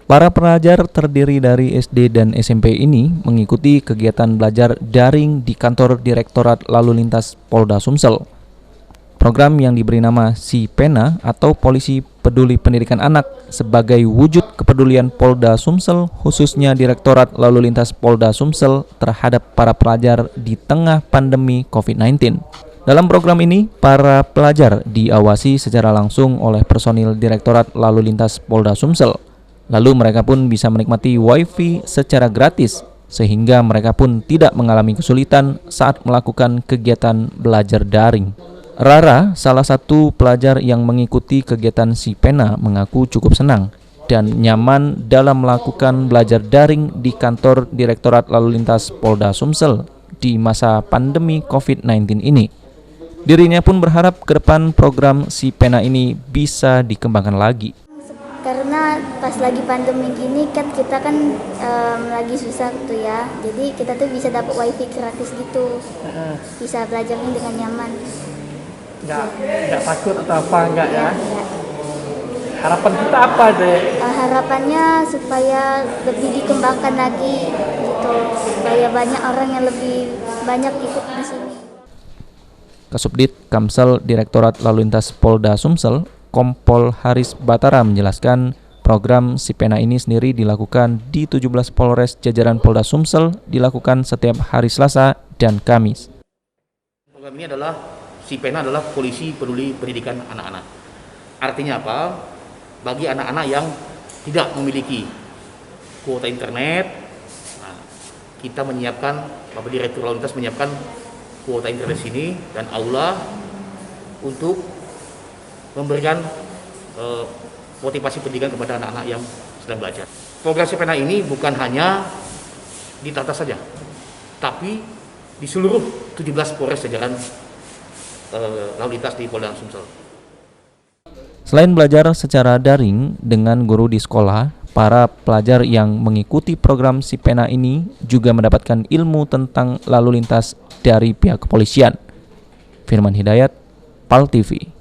Para pelajar terdiri dari SD dan SMP ini mengikuti kegiatan belajar daring di kantor Direktorat Lalu Lintas Polda Sumsel. Program yang diberi nama Si Pena atau Polisi Peduli Pendidikan Anak sebagai wujud kepedulian Polda Sumsel, khususnya Direktorat Lalu Lintas Polda Sumsel terhadap para pelajar di tengah pandemi COVID-19. Dalam program ini, para pelajar diawasi secara langsung oleh personil Direktorat Lalu Lintas Polda Sumsel. Lalu mereka pun bisa menikmati WiFi secara gratis, sehingga mereka pun tidak mengalami kesulitan saat melakukan kegiatan belajar daring. Rara, salah satu pelajar yang mengikuti kegiatan Si Pena, mengaku cukup senang dan nyaman dalam melakukan belajar daring di kantor Direktorat Lalu Lintas Polda Sumsel di masa pandemi COVID-19 ini. Dirinya pun berharap ke depan program Si Pena ini bisa dikembangkan lagi. Karena pas lagi pandemi gini kan kita kan lagi susah tuh ya, jadi kita tuh bisa dapat wifi gratis gitu, bisa belajarnya dengan nyaman. Nggak takut atau apa enggak ya? Enggak. Harapan kita apa deh? Harapannya supaya lebih dikembangkan lagi gitu, supaya banyak orang yang lebih banyak ikut di sini. Kasubdit Kamsel Direktorat Lalu Lintas Polda Sumsel, Kompol Haris Batara menjelaskan program Si Pena ini sendiri dilakukan di 17 Polres jajaran Polda Sumsel, dilakukan setiap hari Selasa dan Kamis. Program ini adalah Si Pena adalah Polisi Peduli Pendidikan Anak-anak. Artinya apa? Bagi anak-anak yang tidak memiliki kuota internet, kita menyiapkan, Bapak Direktur Lalu Lintas menyiapkan kuota internet sini dan aula untuk memberikan motivasi pendidikan kepada anak-anak yang sedang belajar. Program Si Pena ini bukan hanya di Tata saja, tapi di seluruh 17 Polres jajaran lalu lintas di Polda Sumsel. Selain belajar secara daring dengan guru di sekolah, para pelajar yang mengikuti program Si Pena ini juga mendapatkan ilmu tentang lalu lintas dari pihak kepolisian. Firman Hidayat, PAL TV.